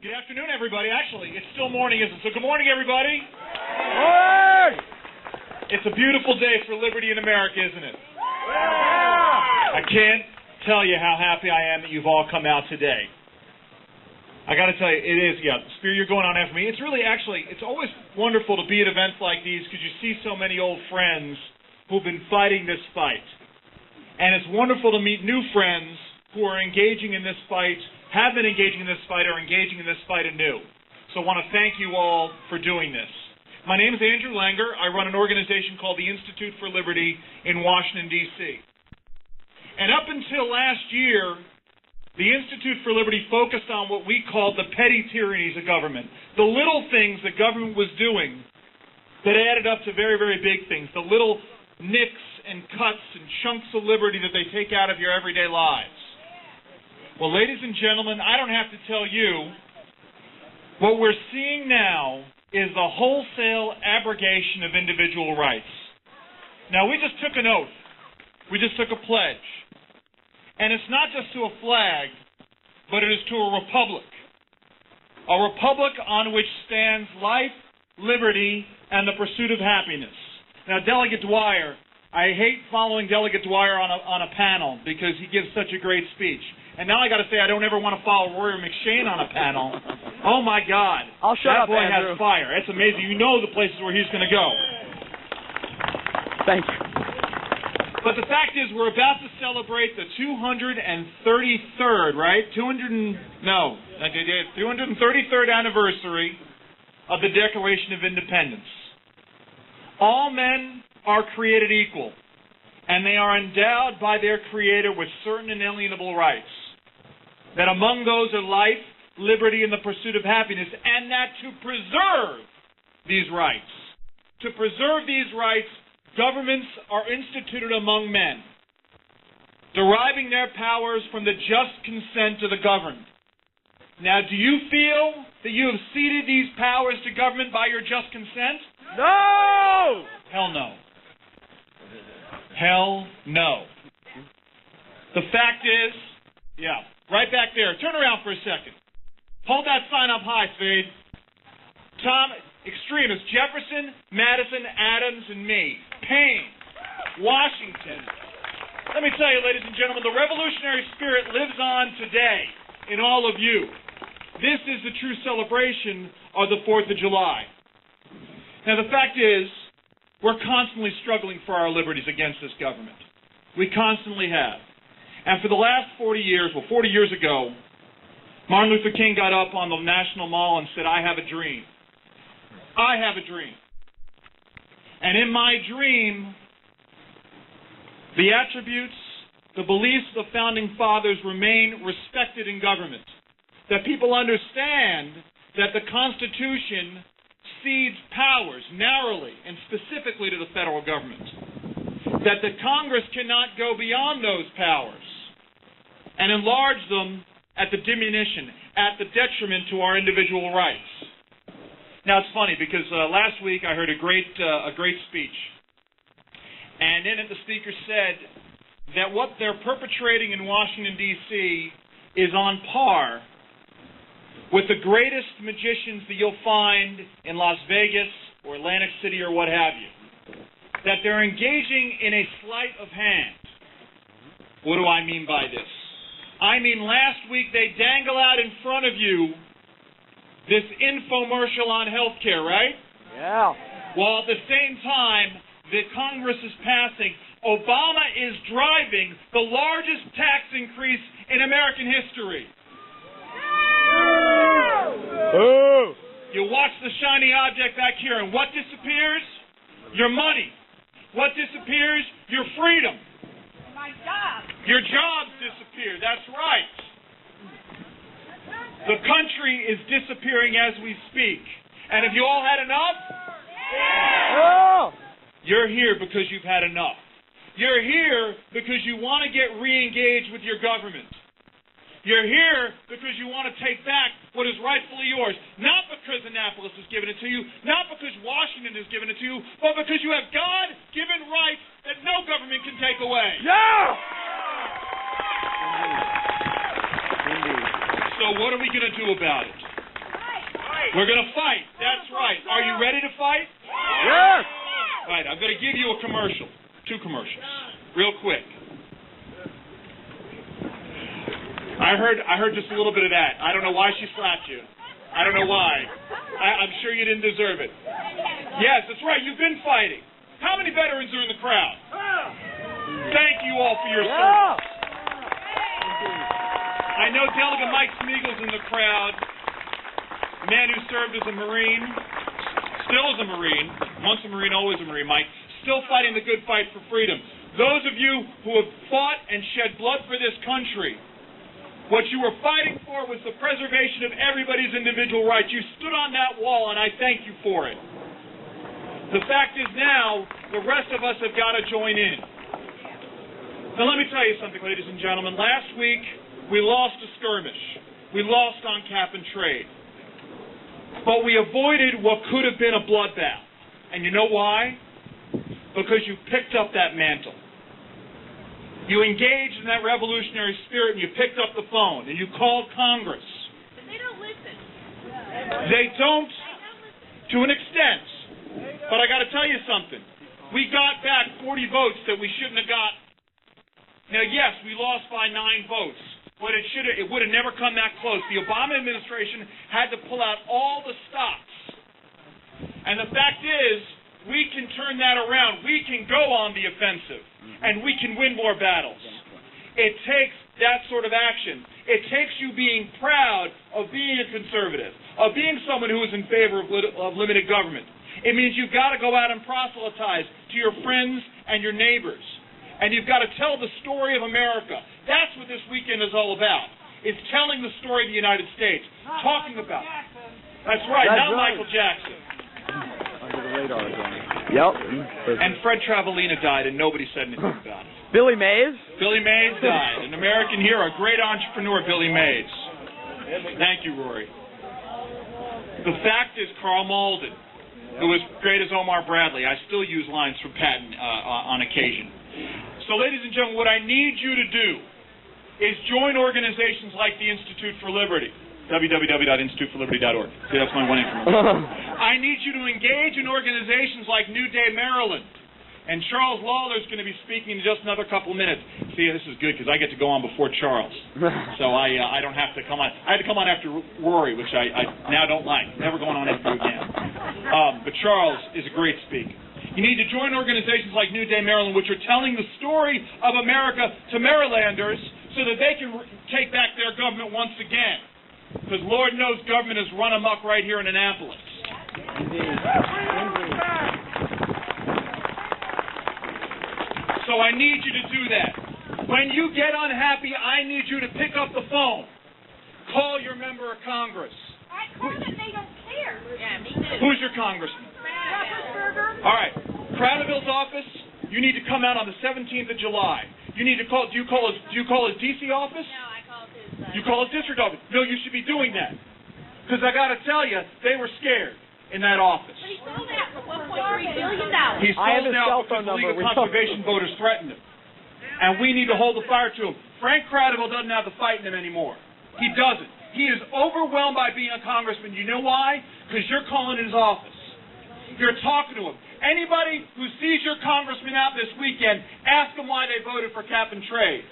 Good afternoon, everybody. Actually, it's still morning, isn't it? So good morning, everybody. Morning! It's a beautiful day for liberty in America, isn't it? Yeah! I can't tell you how happy I am that you've all come out today. I got to tell you, it is, Spear, you're going on after me. It's really, it's always wonderful to be at events like these because you see so many old friends who've been fighting this fight. And it's wonderful to meet new friends who are engaging in this fight, have been engaging in this fight, or engaging in this fight anew. So I want to thank you all for doing this. My name is Andrew Langer. I run an organization called the Institute for Liberty in Washington, D.C. And up until last year, the Institute for Liberty focused on what we called the petty tyrannies of government, the little things that government was doing that added up to very, very big things, the little nicks and cuts and chunks of liberty that they take out of your everyday lives. Well, ladies and gentlemen, I don't have to tell you, what we're seeing now is the wholesale abrogation of individual rights. Now, we just took an oath. We just took a pledge. And it's not just to a flag, but it is to a republic. A republic on which stands life, liberty, and the pursuit of happiness. Now, Delegate Dwyer, I hate following Delegate Dwyer on a panel because he gives such a great speech. And now I got to say, I don't ever want to follow Rory McShane on a panel. Oh my God! I'll shut up, That boy Andrew. has fire. It's amazing. You know the places where he's going to go. Thank you. But the fact is, we're about to celebrate the 233rd, right? 233rd anniversary of the Declaration of Independence. All men are created equal, and they are endowed by their Creator with certain inalienable rights. That among those are life, liberty, and the pursuit of happiness, and that to preserve these rights, governments are instituted among men, deriving their powers from the just consent of the governed. Now, do you feel that you have ceded these powers to government by your just consent? No! Hell no. Hell no. The fact is, right back there. Turn around for a second. Hold that sign up high, Spade. Tom, extremists, Jefferson, Madison, Adams, and me. Payne, Washington. Let me tell you, ladies and gentlemen, the revolutionary spirit lives on today in all of you. This is the true celebration of the 4th of July. Now, the fact is, we're constantly struggling for our liberties against this government. We constantly have. And for the last 40 years ago, Martin Luther King got up on the National Mall and said, I have a dream. I have a dream. And in my dream, the attributes, the beliefs of the Founding Fathers remain respected in government. That people understand that the Constitution cedes powers narrowly and specifically to the federal government. That the Congress cannot go beyond those powers and enlarge them at the diminution, at the detriment to our individual rights. Now, it's funny because last week I heard a great speech. And in it the speaker said that what they're perpetrating in Washington, D.C. is on par with the greatest magicians that you'll find in Las Vegas or Atlantic City or what have you. That they're engaging in a sleight of hand. What do I mean by this? I mean, last week they dangle out in front of you this infomercial on health care, right? Yeah. While at the same time, the Congress is passing, Obama is driving the largest tax increase in American history. Boo! You watch the shiny object back here, and what disappears? Your money. What disappears? Your freedom. My job. Your jobs disappear. That's right. The country is disappearing as we speak. And have you all had enough? Oh! You're here because you've had enough. You're here because you want to get re-engaged with your government. You're here because you want to take back what is rightfully yours. Not because Annapolis has given it to you, not because Washington has given it to you, but because you have God-given rights that no government can take away. Yeah! So what are we going to do about it? We're going to fight. That's right. Are you ready to fight? Yes. Right. I'm going to give you a commercial. 2 commercials. Real quick. I heard just a little bit of that. I don't know why she slapped you. I don't know why. I'm sure you didn't deserve it. Yes, that's right. You've been fighting. How many veterans are in the crowd? Thank you all for your service. I know Delegate Mike Smiegel's in the crowd. Man who served as a Marine, still is a Marine. Once a Marine, always a Marine, Mike. Still fighting the good fight for freedom. Those of you who have fought and shed blood for this country, what you were fighting for was the preservation of everybody's individual rights. You stood on that wall, and I thank you for it. The fact is now, the rest of us have got to join in. Now let me tell you something, ladies and gentlemen. Last week, we lost a skirmish. We lost on cap and trade. But we avoided what could have been a bloodbath. And you know why? Because you picked up that mantle. You engaged in that revolutionary spirit, and you picked up the phone, and you called Congress. But they don't listen. They don't, to an extent. But I got to tell you something. We got back 40 votes that we shouldn't have got. Now, yes, we lost by 9 votes, but it would have never come that close. The Obama administration had to pull out all the stops. And the fact is, we can turn that around. We can go on the offensive, and we can win more battles. It takes that sort of action. It takes you being proud of being a conservative, of being someone who is in favor of limited government. It means you've got to go out and proselytize to your friends and your neighbors. And you've got to tell the story of America. That's what this weekend is all about. It's telling the story of the United States. Talking about it. That's right, not Michael Jackson. Under the radar again. Yep. And Fred Travalena died, and nobody said anything about it. Billy Mays? Billy Mays died. An American hero, a great entrepreneur, Billy Mays. Thank you, Rory. The fact is, Carl Malden, who was great as Omar Bradley, I still use lines from Patton on occasion. So, ladies and gentlemen, what I need you to do is join organizations like the Institute for Liberty, www.instituteforliberty.org. See, that's my one information. I need you to engage in organizations like New Day Maryland. And Charles Lawler is going to be speaking in just another couple of minutes. See, this is good because I get to go on before Charles. So I don't have to come on. I had to come on after Rory, which I now don't like. Never going on after you again. But Charles is a great speaker. You need to join organizations like New Day Maryland, which are telling the story of America to Marylanders so that they can take back their government once again. Because Lord knows government has run amok right here in Annapolis. So I need you to do that. When you get unhappy, I need you to pick up the phone. Call your member of Congress. I call them, they don't care. Yeah, me too. Who's your congressman? All right. Crowderville's office, you need to come out on the 17th of July. You need to call, do you call his D.C. office? No, I called his... You call his district office. No, you should be doing that. Because I got to tell you, they were scared in that office. But he sold out for $1.3 billion. He sold out because the League of Conservation voters threatened him. And we need to hold the fire to him. Frank Crowderville doesn't have the fight in him anymore. He doesn't. He is overwhelmed by being a congressman. You know why? Because you're calling his office. You're talking to him. Anybody who sees your congressman out this weekend, ask them why they voted for cap and trade.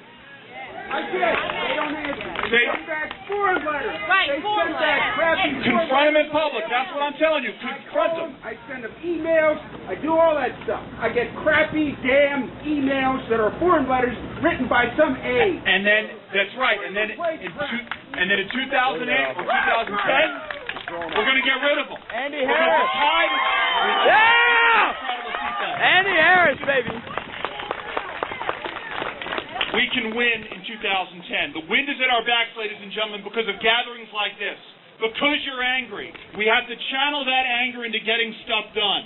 I did. They don't answer. They send back 4 letters. Right, they 4 send back crappy letters. Confront them in public. That's what I'm telling you. Confront them. I send them emails. I do all that stuff. I get crappy damn emails that are foreign letters written by some aide. And then, that's right. And then in 2008 or 2010, we're going to get rid of them. Andy Harris. Yeah! Andy Harris, baby. We can win in 2010. The wind is at our backs, ladies and gentlemen, because of gatherings like this. Because you're angry. We have to channel that anger into getting stuff done.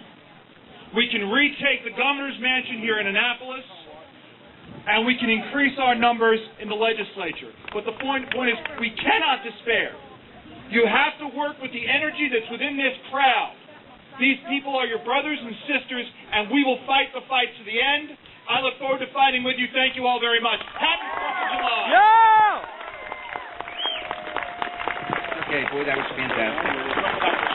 We can retake the governor's mansion here in Annapolis, and we can increase our numbers in the legislature. But the point is, we cannot despair. You have to work with the energy that's within this crowd. These people are your brothers and sisters, and we will fight the fight to the end. I look forward to fighting with you. Thank you all very much. Happy 4th of July. Yeah! Okay, boy, that was fantastic.